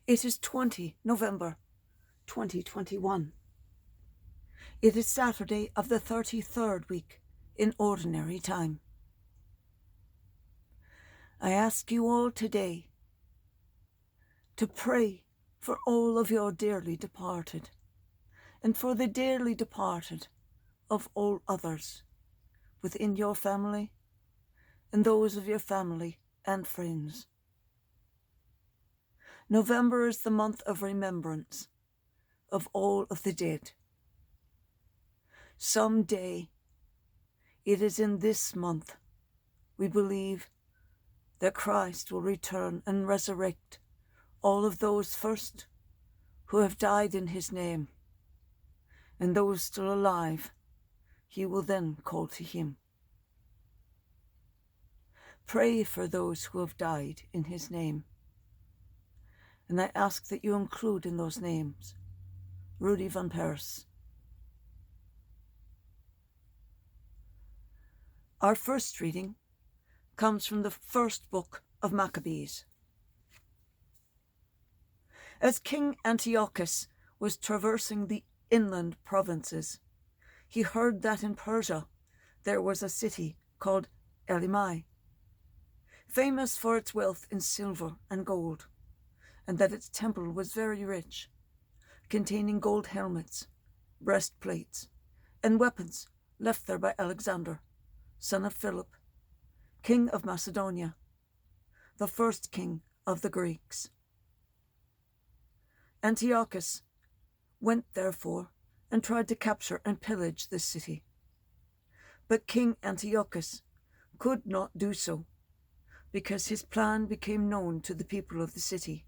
It is 20 November 2021. It is Saturday of the 33rd week in Ordinary Time. I ask you all today to pray for all of your dearly departed and for the dearly departed of all others within your family and those of your family and friends. November is the month of remembrance of all of the dead. Someday, it is in this month, we believe that Christ will return and resurrect all of those first who have died in his name, and those still alive, he will then call to him. Pray for those who have died in his name. And I ask that you include in those names Rudy van Pers. Our first reading comes from the first book of Maccabees. As King Antiochus was traversing the inland provinces, he heard that in Persia there was a city called Elimai, famous for its wealth in silver and gold, and that its temple was very rich, containing gold helmets, breastplates, and weapons left there by Alexander, son of Philip, king of Macedonia, the first king of the Greeks. Antiochus went, therefore, and tried to capture and pillage this city. But King Antiochus could not do so, because his plan became known to the people of the city,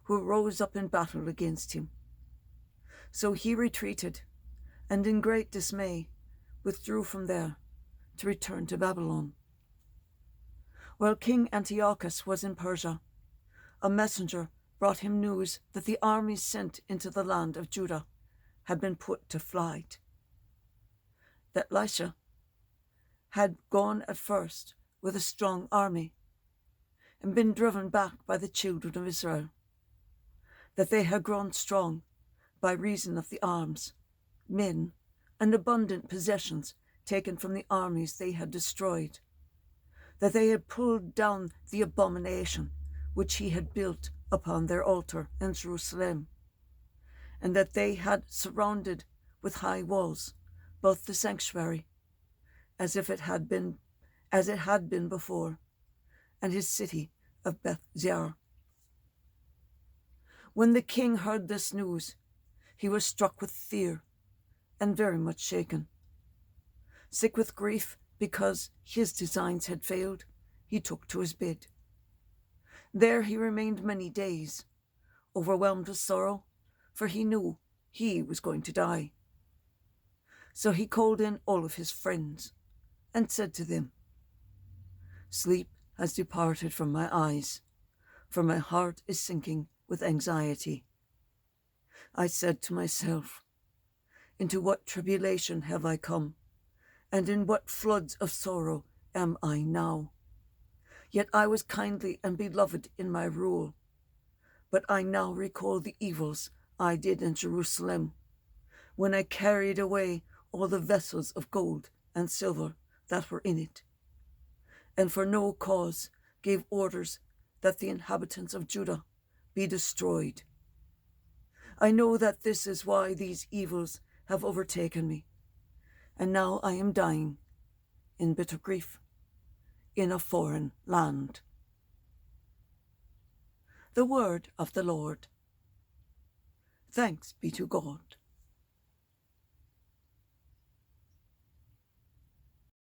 who rose up in battle against him. So he retreated, and in great dismay withdrew from there to return to Babylon. While King Antiochus was in Persia, a messenger brought him news that the armies sent into the land of Judah had been put to flight. That Lisha had gone at first with a strong army and been driven back by the children of Israel, that they had grown strong by reason of the arms, men, and abundant possessions taken from the armies they had destroyed, that they had pulled down the abomination which he had built upon their altar in Jerusalem, and that they had surrounded with high walls both the sanctuary, as it had been before, and his city of Beth-Zer. When the king heard this news, he was struck with fear and very much shaken. Sick with grief because his designs had failed, he took to his bed. There he remained many days, overwhelmed with sorrow, for he knew he was going to die. So he called in all of his friends and said to them, "Sleep has departed from my eyes, for my heart is sinking with anxiety. I said to myself, into what tribulation have I come, and in what floods of sorrow am I now? Yet I was kindly and beloved in my rule, but I now recall the evils I did in Jerusalem, when I carried away all the vessels of gold and silver that were in it, and for no cause gave orders that the inhabitants of Judah be destroyed. I know that this is why these evils have overtaken me, and now I am dying in bitter grief in a foreign land." The word of the Lord. Thanks be to God.